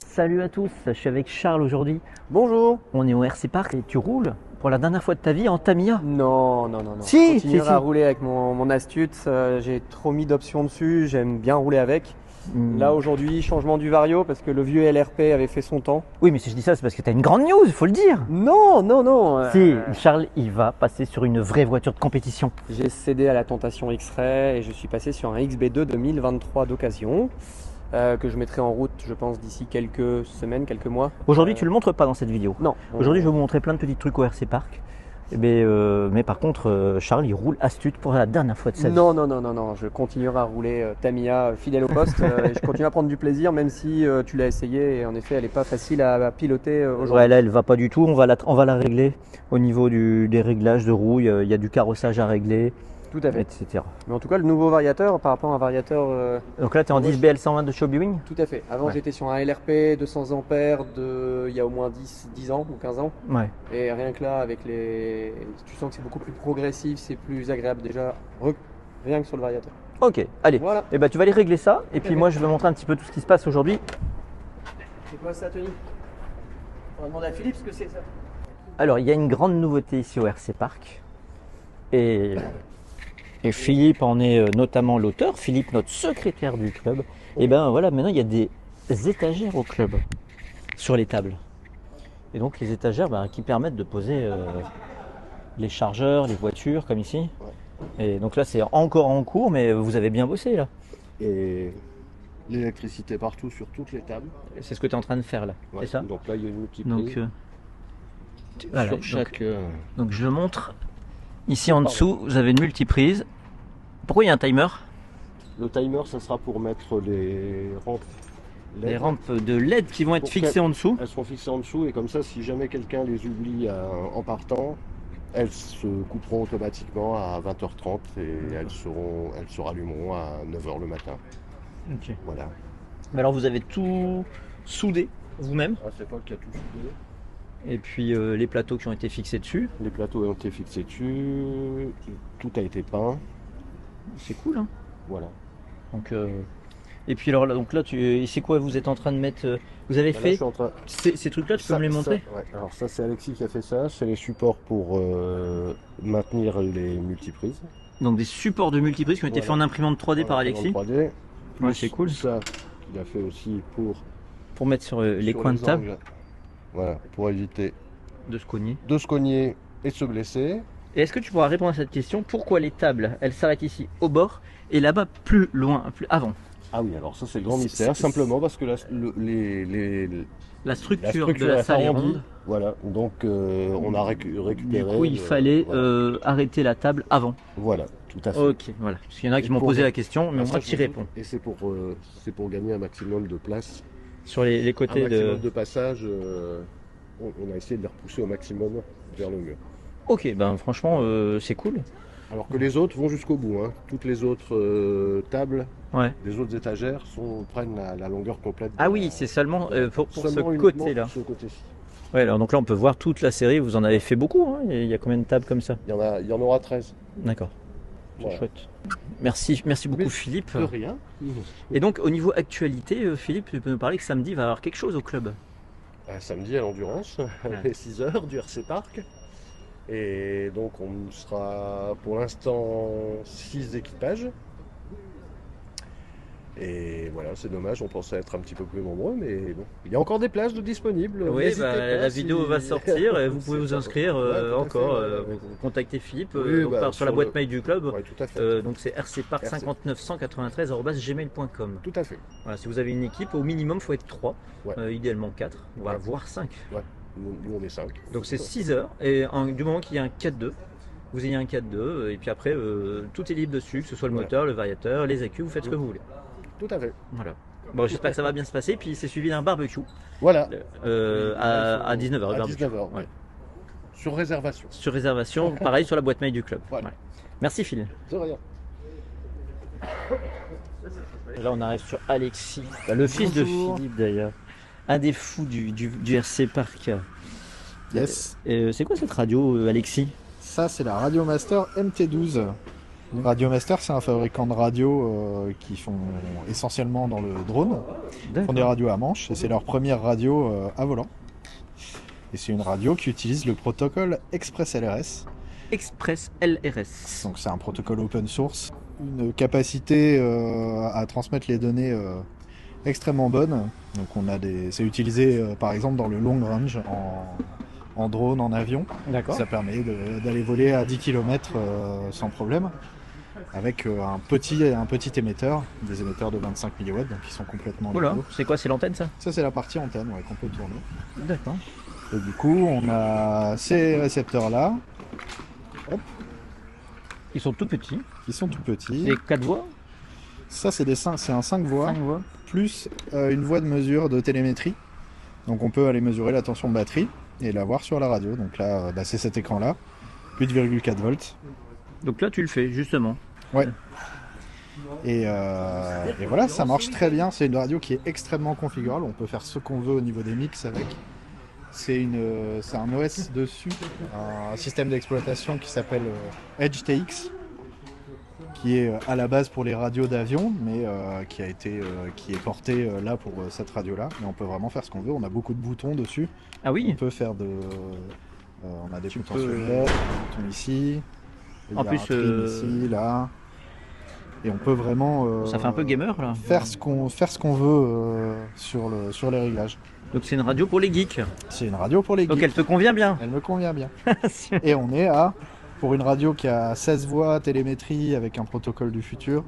Salut à tous, je suis avec Charles aujourd'hui. Bonjour. On est au RC Park et tu roules pour la dernière fois de ta vie en Tamiya. Non. Si, Je continuerai si. à rouler avec mon Astute. J'ai trop mis d'options dessus. J'aime bien rouler avec. Là aujourd'hui, changement du Vario parce que le vieux LRP avait fait son temps. Oui, mais si je dis ça, c'est parce que tu as une grande news, il faut le dire. Non. Si, Charles, il va passer sur une vraie voiture de compétition. J'ai cédé à la tentation X-Ray et je suis passé sur un XB2 2023 d'occasion. Que je mettrai en route, je pense, d'ici quelques semaines, quelques mois. Aujourd'hui, tu le montres pas dans cette vidéo. Non. Aujourd'hui, je vais vous montrer plein de petits trucs au RC Park. Mais par contre, Charles, il roule Astute pour la dernière fois de sa vie. Non. Je continuerai à rouler Tamiya fidèle au poste. Et je continue à prendre du plaisir, même si tu l'as essayé. Et en effet, elle n'est pas facile à piloter aujourd'hui. Ouais, là, elle va pas du tout. On va la régler au niveau des réglages de roue. Il y a du carrossage à régler, Tout à fait. etc. Mais en tout cas, le nouveau variateur par rapport à un variateur. Donc là, tu es en 10 BL120 de Showbiwing. Tout à fait. Avant, Ouais. j'étais sur un LRP 200 ampères il y a au moins 10 ans ou 15 ans. Ouais. Et rien que là, avec tu sens que c'est beaucoup plus progressif, c'est plus agréable déjà, rien que sur le variateur. Ok, allez. Voilà. Et tu vas aller régler ça. Et puis moi, je vais montrer un petit peu tout ce qui se passe aujourd'hui. C'est quoi ça, Tony? On va demander à Philippe ce que c'est ça. Alors, il y a une grande nouveauté ici au RC Park. Et Philippe en est notamment l'auteur. Philippe, notre secrétaire du club. Et ben voilà, maintenant, il y a des étagères au club sur les tables. Et donc, les étagères qui permettent de poser les chargeurs, les voitures, comme ici. Ouais. Et donc là, c'est encore en cours, mais vous avez bien bossé là. Et l'électricité partout sur toutes les tables. C'est ce que tu es en train de faire là, Ouais. c'est ça? Donc là, il y a une multiprise Donc, voilà, sur chaque. donc je montre. Ici en dessous, vous avez une multiprise. Pourquoi il y a un timer? Le timer, ça sera pour mettre les rampes. LED. Les rampes de LED qui vont être Pour fixées qu'elles- en dessous. Elles sont fixées en dessous et comme ça, si jamais quelqu'un les oublie en partant, elles se couperont automatiquement à 20h30 et elles se rallumeront à 9h le matin. Ok. Voilà. Mais alors vous avez tout soudé vous-même. Ah, c'est Paul qui a tout soudé. Et puis les plateaux qui ont été fixés dessus. Les plateaux ont été fixés dessus, tout a été peint. C'est cool, hein. Voilà. Donc, et puis alors là, donc là, c'est quoi? Vous êtes en train de mettre. Vous avez Là, je fait suis en train- ces trucs-là, tu peux me les montrer? Ouais. Alors ça c'est Alexis qui a fait ça, c'est les supports pour maintenir les multiprises. Donc des supports de multiprise qui ont été Voilà. faits en imprimante 3D par Voilà, Alexis. en 3D. Ouais, Plus c'est cool. Ça qu'il a fait aussi Pour mettre sur les sur coins de table, angles. Voilà, pour éviter de se cogner. de se cogner et de se blesser. Et est-ce que tu pourras répondre à cette question? Pourquoi les tables, elles s'arrêtent ici au bord et là-bas plus loin, plus avant? Ah oui, alors ça c'est le grand C'est- mystère, c'est- simplement parce que La la structure de la est salle est arrondie. ronde. Voilà, donc on a récupéré. Du coup, il fallait voilà. arrêter la table avant. Voilà, tout à fait. Ok, voilà. Parce qu'il y en a qui Et m'ont pour- posé la question, mais Ah, moi ça, tu réponds. Et c'est pour gagner un maximum de place. Sur les Un côtés maximum de passage, on a essayé de les repousser au maximum vers le mur. Ok, ben franchement, c'est cool. Alors que les autres vont jusqu'au bout. Hein. Toutes les autres tables, Ouais. les autres étagères prennent la longueur complète. Ah oui, c'est seulement pour ce Seulement uniquement côté-là. pour ce côté-ci. Ouais, alors donc là, on peut voir toute la série. Vous en avez fait beaucoup, hein. Il y a combien de tables comme ça? Il y en aura 13. D'accord. C'est Voilà. chouette. Merci beaucoup, Mais Philippe. De rien. Et donc, au niveau actualité, Philippe, tu peux nous parler que samedi, il va y avoir quelque chose au club. Samedi à l'endurance, les 6h du RC Park. Et donc on sera pour l'instant 6 équipages. Et voilà, c'est dommage, on pensait être un petit peu plus nombreux, mais bon, il y a encore des places de disponibles. Oui, N'hésitez pas la si- vidéo va sortir et vous pouvez vous inscrire Ouais, tout à encore. fait, ouais. Vous contactez Philippe Oui, sur la boîte mail du club. Ouais, tout à fait. Donc c'est rcpark59193@gmail.com. Tout à fait. Voilà, si vous avez une équipe, au minimum, il faut être 3, Ouais. idéalement 4, Ouais. voire 5. Nous on est 5. Donc c'est 6 heures, et du moment qu'il y a un 4-2, vous ayez un 4-2, et puis après, tout est libre dessus, que ce soit le Voilà. moteur, le variateur, les accus, vous faites ce que vous voulez. Tout à fait. Voilà. Bon, j'espère que ça va bien se passer, puis c'est suivi d'un barbecue Voilà. à 19h. À 19h. Ouais. Sur réservation. Sur réservation, pareil sur la boîte mail du club. Voilà. Ouais. Merci Phil. De rien. Et là on arrive sur Alexis, le fils de Philippe d'ailleurs, un des fous du RC Park. Yes. C'est quoi cette radio, Alexis? Ça, c'est la Radio Master MT12. Radiomaster, c'est un fabricant de radios qui font essentiellement dans le drone. Ils font des radios à manche et c'est leur première radio à volant. Et c'est une radio qui utilise le protocole Express LRS. Express LRS. Donc c'est un protocole open source. Une capacité à transmettre les données extrêmement bonne. Donc c'est utilisé par exemple dans le long range en drone, en avion. D'accord. Ça permet d'aller voler à 10 km sans problème. Avec un petit émetteur, des émetteurs de 25 mW, donc qui sont complètement Oula, légaux. c'est quoi, c'est l'antenne ça? Ça c'est la partie antenne qu'on peut tourner. D'accord. Et du coup on a ces récepteurs là, Ils sont tout petits. qui sont tout petits. C'est 4 voix? Ça c'est un 5 voix, 5 voix. plus une voie de mesure de télémétrie. Donc on peut aller mesurer la tension de batterie et la voir sur la radio. Donc là c'est cet écran là, 8,4 volts. Donc là tu le fais justement. Ouais. Et voilà, ça marche très bien. C'est une radio qui est extrêmement configurable. On peut faire ce qu'on veut au niveau des mix avec. C'est un OS dessus, un système d'exploitation qui s'appelle Edge TX, qui est à la base pour les radios d'avion, mais qui est porté là pour cette radio-là. Mais on peut vraiment faire ce qu'on veut. On a beaucoup de boutons dessus. Ah oui. On peut faire on a des boutons sur là, des boutons ici. En Il y a plus, un trim ici, là. Et on peut vraiment ça fait un peu gamer là. faire ce qu'on veut sur les réglages. Donc c'est une radio pour les geeks. C'est une radio pour les geeks. Donc elle te convient bien. Elle me convient bien. Et on est pour une radio qui a 16 voix, télémétrie avec un protocole du futur,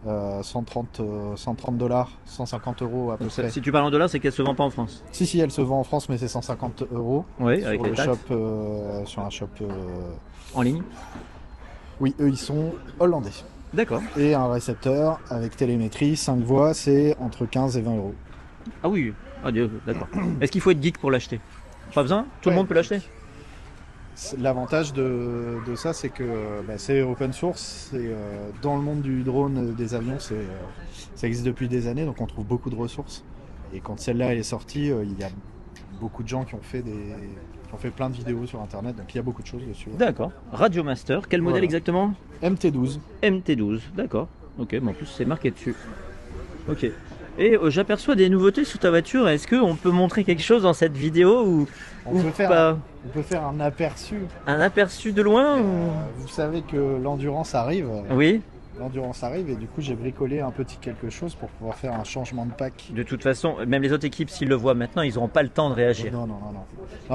130 $, 150 € à peu Donc, près. si tu parles en dollars, c'est qu'elle se vend pas en France. Si, elle se vend en France, mais c'est 150 € Oui, avec sur les le taxes. shop, sur un shop. En ligne. Oui, eux ils sont hollandais. D'accord. Et un récepteur avec télémétrie, 5 voix, c'est entre 15 et 20 €. Ah oui. Ah, d'accord. Est-ce qu'il faut être geek pour l'acheter? Pas besoin? Tout le monde peut l'acheter? L'avantage de ça, c'est que c'est open source. Dans le monde du drone, des avions, ça existe depuis des années, donc on trouve beaucoup de ressources. Et quand celle-là est sortie, il y a beaucoup de gens qui ont fait plein de vidéos sur Internet, donc il y a beaucoup de choses dessus. D'accord. Radiomaster. Quel modèle Voilà. exactement? MT12. MT12. D'accord. Ok, mais en plus c'est marqué dessus. Ok. Et j'aperçois des nouveautés sur ta voiture. Est-ce qu'on peut montrer quelque chose dans cette vidéo ou On peut pas? faire un aperçu. Un aperçu de loin ou... Vous savez que l'endurance arrive. Oui. L'endurance arrive et du coup j'ai bricolé un petit quelque chose pour pouvoir faire un changement de pack. De toute façon, même les autres équipes, s'ils le voient maintenant, ils n'auront pas le temps de réagir. Non,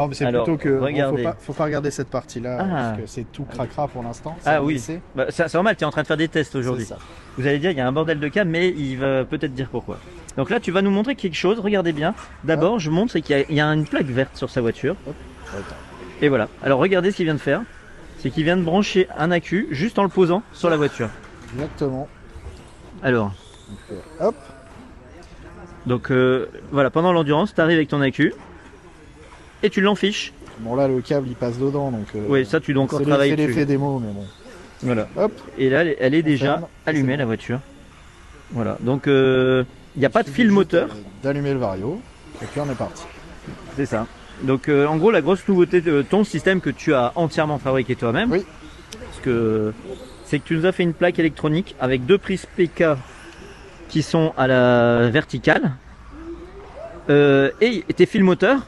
mais c'est Alors, plutôt que regardez. faut pas regarder cette partie-là Ah. parce que c'est tout cracra pour l'instant. Ah oui. Bah, c'est normal, tu es en train de faire des tests aujourd'hui. C'est ça. Vous allez dire, il y a un bordel de câbles, mais il va peut-être dire pourquoi. Donc là, tu vas nous montrer quelque chose. Regardez bien. D'abord, je montre, c'est qu'il y a une plaque verte sur sa voiture. Et voilà. Alors regardez ce qu'il vient de faire. C'est qu'il vient de brancher un accu juste en le posant sur la voiture. Exactement. Alors, Hop. donc voilà, pendant l'endurance, tu arrives avec ton accu et tu l'enfiches. Bon là le câble il passe dedans donc. Oui, ça tu dois encore c'est travailler l'effet dessus. démo mais bon. Voilà. Hop. Et là, elle est déjà ferme. allumée la voiture. Voilà. Donc il n'y a pas de fil moteur. D'allumer le vario et puis on est parti. C'est ça. Donc en gros la grosse nouveauté de ton système que tu as entièrement fabriqué toi-même, Oui. c'est que tu nous as fait une plaque électronique avec deux prises PK qui sont à la verticale et tes fils moteurs,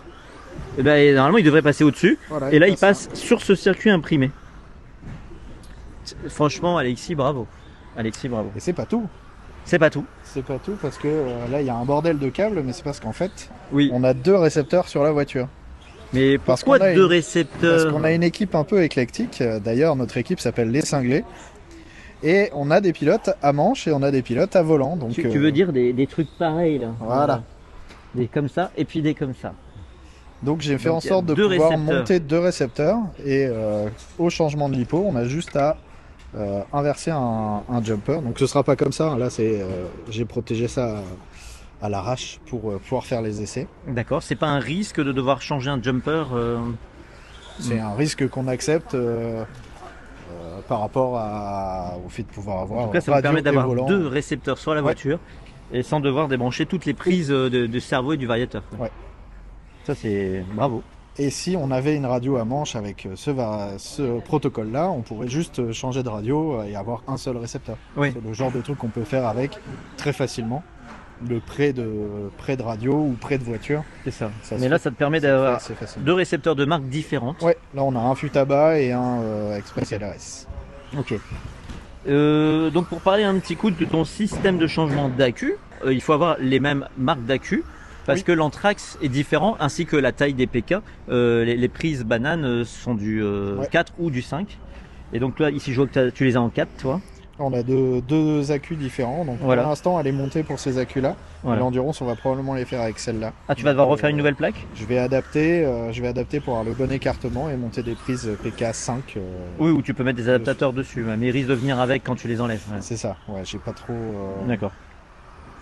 normalement ils devraient passer au-dessus Voilà, et là il ils passent sur ce circuit imprimé. Franchement Alexis, bravo. Alexis, bravo. Et c'est pas tout. C'est pas tout. C'est pas tout parce que là il y a un bordel de câbles mais c'est parce qu'en fait Oui. on a deux récepteurs sur la voiture. Mais Parce pourquoi qu'on a deux Parce récepteurs? qu'on a une équipe un peu éclectique. D'ailleurs, notre équipe s'appelle Les Cinglés. Et on a des pilotes à manche et on a des pilotes à volant. Donc, Tu veux dire des trucs pareils là? Voilà. Des comme ça et puis des comme ça. Donc j'ai fait Donc, en il y a sorte de deux pouvoir récepteurs. monter deux récepteurs. Et au changement de lipo, on a juste à inverser un jumper. Donc ce sera pas comme ça. Là, j'ai protégé ça à l'arrache pour pouvoir faire les essais. D'accord, c'est pas un risque de devoir changer un jumper C'est un risque qu'on accepte par rapport au fait de pouvoir avoir. En tout cas, ça vous radio permet et d'avoir volant. deux récepteurs sur la Ouais. voiture et sans devoir débrancher toutes les prises de cerveau et du variateur. Ouais. Ça, c'est bravo. Et si on avait une radio à manche avec ce protocole-là, on pourrait juste changer de radio et avoir un seul récepteur. Oui. C'est le genre de truc qu'on peut faire avec très facilement. Le près de radio ou près de voiture. C'est ça. Ça se Mais là, fait- ça te permet ça se fait d'avoir assez facilement. 2 récepteurs de marques différentes. Ouais, là on a un fût tabac et un Express LRS. Ok. Donc pour parler un petit coup de ton système de changement d'accu, il faut avoir les mêmes marques d'accu parce Oui. que l'Anthrax est différent ainsi que la taille des PK. Les prises bananes sont du Ouais. 4 ou du 5. Et donc là, ici je vois que tu les as en 4, toi. On a deux accus différents, donc Voilà. pour l'instant elle est montée pour ces accus-là. Voilà. L'endurance on va probablement les faire avec celle-là. Ah, tu vas devoir refaire une nouvelle plaque? Je vais adapter pour avoir le bon écartement et monter des prises PK5. Oui, ou tu peux mettre des adaptateurs dessus, mais ils risquent de venir avec quand tu les enlèves. Ouais. C'est ça, ouais, j'ai pas trop. D'accord.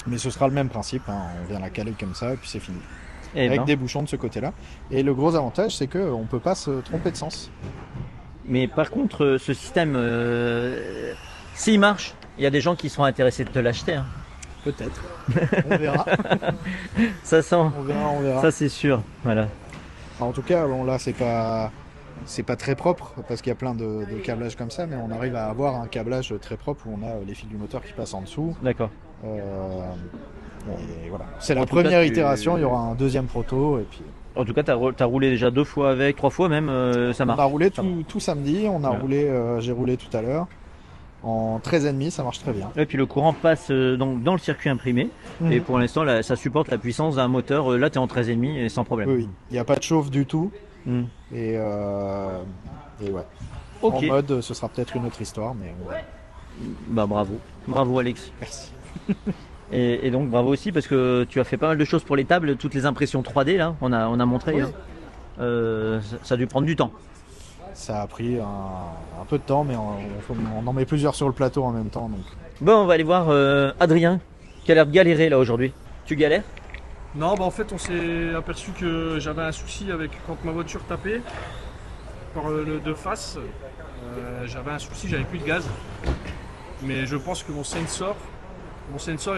Mais ce sera le même principe, hein, on vient la caler comme ça et puis c'est fini. Eh Avec ben. des bouchons de ce côté-là. Et le gros avantage c'est qu'on peut pas se tromper de sens. Mais par contre, ce système, s'il marche, il y a des gens qui seront intéressés de te l'acheter. Hein. Peut-être. On verra. Ça sent. On verra. Ça c'est sûr. Voilà. En tout cas, bon là c'est pas très propre parce qu'il y a plein de câblages comme ça, mais on arrive à avoir un câblage très propre où on a les fils du moteur qui passent en dessous. D'accord. Et voilà. C'est En la tout cas, première tu- itération, il y aura un deuxième proto et puis En tout cas, t'as roulé déjà 2 fois avec, 3 fois même, ça on marche. a roulé Ça tout samedi, on a Voilà. roulé, j'ai roulé tout à l'heure en 13,5, ça marche très bien. Et puis le courant passe donc dans le circuit imprimé. Et pour l'instant, là, ça supporte la puissance d'un moteur. Là, tu es en 13,5 et sans problème. Oui, oui. Il n'y a pas de chauffe du tout Hmm. et ouais. Ok. En mode, ce sera peut-être une autre histoire, mais Bah bravo. Bravo Alex. merci. Et donc bravo aussi parce que tu as fait pas mal de choses pour les tables, toutes les impressions 3D là, on a montré. Oui. Hein. Ça a dû prendre du temps. Ça a pris un peu de temps, mais on en met plusieurs sur le plateau en même temps. Donc. Bon, on va aller voir Adrien qui a l'air de galérer là aujourd'hui. Tu galères? Non, bah en fait, on s'est aperçu que j'avais un souci avec quand ma voiture tapait par le de face. J'avais un souci, j'avais plus de gaz. Mais je pense que mon sensor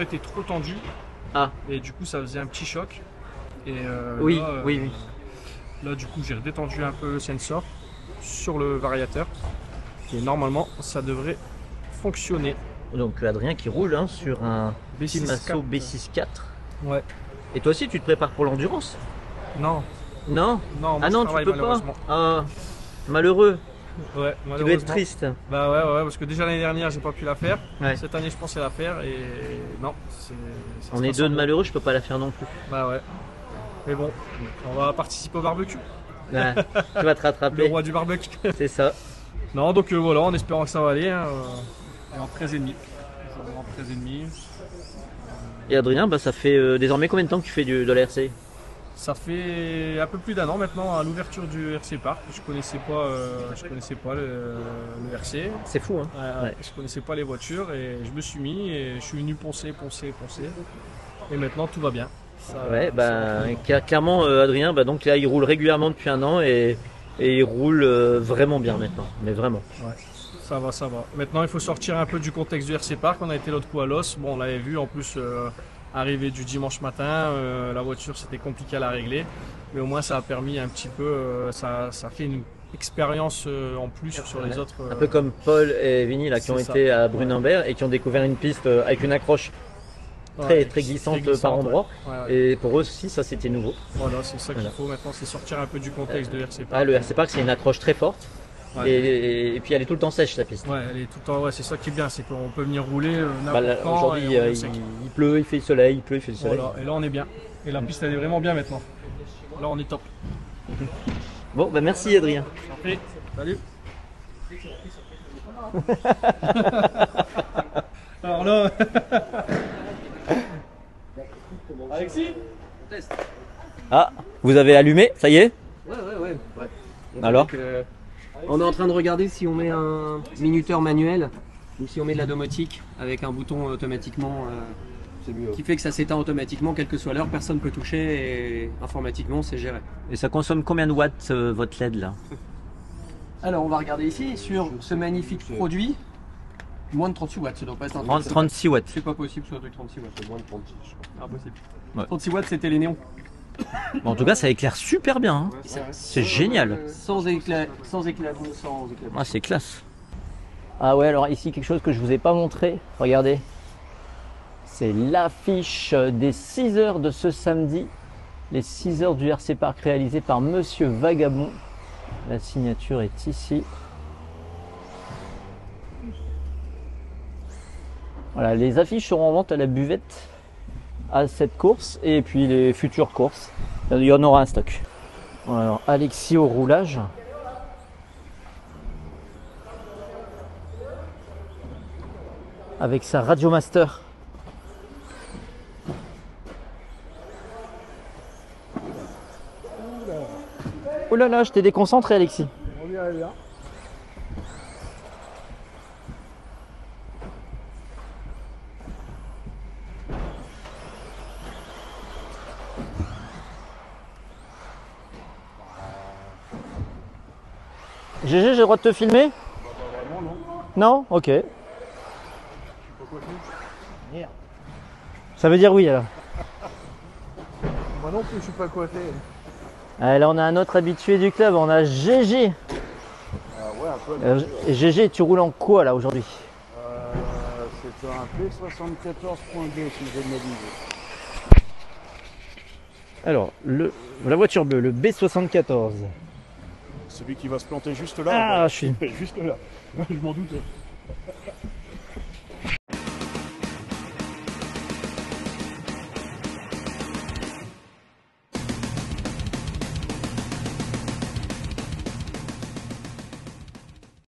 était trop tendu. Ah. Et du coup, ça faisait un petit choc. Et Oui, là, oui. là, du coup, j'ai redétendu un peu le sensor sur le variateur. Et normalement, ça devrait fonctionner. Donc Adrien qui roule hein, sur un Pimasso B6.4. Ouais. Et toi aussi tu te prépares pour l'endurance? Non, Non? non, moi, Ah je non, tu travaille peux pas? malheureusement. Ah, malheureux. Ouais, Tu dois être malheureusement. triste. Bah ouais, parce que déjà l'année dernière, j'ai pas pu la faire. Ouais. Cette année, je pensais la faire et non. ça On se est passe deux en de bon. malheureux, je peux pas la faire non plus. Bah ouais. Mais bon, on va participer au barbecue. Ouais, tu vas te Le rattraper. roi du barbecue. C'est ça. Non, donc voilà, en espérant que ça va aller. Hein, et en 13,5. En 13,5. Et Adrien, bah, ça fait désormais combien de temps que tu fais de la RC? Ça fait un peu plus d'un an maintenant à l'ouverture du RC Park. Je connaissais pas le RC. C'est fou, hein? Ouais. Je connaissais pas les voitures et je me suis mis et je suis venu poncer. Et maintenant tout va bien. Ouais, bah, clairement, Adrien, bah, donc là, il roule régulièrement depuis un an et il roule vraiment bien maintenant. Mais vraiment. Ça va. Maintenant, il faut sortir un peu du contexte du RC Park. On a été l'autre coup à Los. Bon, on l'avait vu en plus arriver du dimanche matin. La voiture, c'était compliqué à la régler. Mais au moins, ça a permis un petit peu. Ça fait une expérience en plus sur les autres. Un peu comme Paul et Vinny là, qui ont C'est ça. été à Brunenberg et qui ont découvert une piste avec une accroche très glissante par endroit. Ouais. Et pour eux aussi, ça c'était nouveau. Voilà, c'est ça qu'il Voilà. faut maintenant, c'est sortir un peu du contexte de RC Park. Ah, le RC Park, c'est une accroche très forte. Ouais. Et puis elle est tout le temps sèche, sa piste. Ouais, elle est tout le temps. Ouais, c'est ça qui est bien, c'est qu'on peut venir rouler Bah, n'importe là, quand. aujourd'hui, et on est sec. il pleut, il fait le soleil, il pleut, il fait le soleil. Voilà, et là on est bien. Et la piste elle est vraiment bien maintenant. Là on est top. Bon, bah merci Adrien. Et, salut. Alors là. Alexis. Ah, vous avez allumé, ça y est? Ouais. Donc, Alors on est en train de regarder si on met un minuteur manuel ou si on met de la domotique avec un bouton automatiquement qui fait que ça s'éteint automatiquement, quelle que soit l'heure, personne ne peut toucher et informatiquement c'est géré. Et ça consomme combien de watts votre LED là? Alors on va regarder ici sur ce magnifique produit. Moins de 36 watts, ça doit pas être un truc. 36 watts. C'est pas possible sur un truc 36 watts. Moins de 36, je crois. Impossible. Ouais. 36 watts, c'était les néons. Bon, en tout cas, ça éclaire super bien. Hein. C'est génial. Sans éclat, sans éclabousse, sans éclabousse. Ah, c'est classe. Ah ouais, alors ici, quelque chose que je vous ai pas montré. Regardez. C'est l'affiche des 6 heures de ce samedi. Les 6 heures du RC Park réalisées par Monsieur Vagabond. La signature est ici. Voilà, les affiches seront en vente à la buvette à cette course et puis les futures courses. Il y en aura un stock. Voilà, alors Alexis au roulage. Avec sa Radiomaster. Oh là là, je t'ai déconcentré Alexis. On dirait bien. GG, j'ai le droit de te filmer? Non? Ok. Merde. Ça veut dire oui alors. Moi non plus, je suis pas coiffé. Là, on a un autre habitué du club, on a GG. Ouais, un peu. Et GG, tu roules en quoi là aujourd'hui? C'est un B74.2 si je ne m'abuse. Alors, la voiture bleue, le B74. Celui qui va se planter juste là. Ah, je suis. Juste là. Je m'en doutais.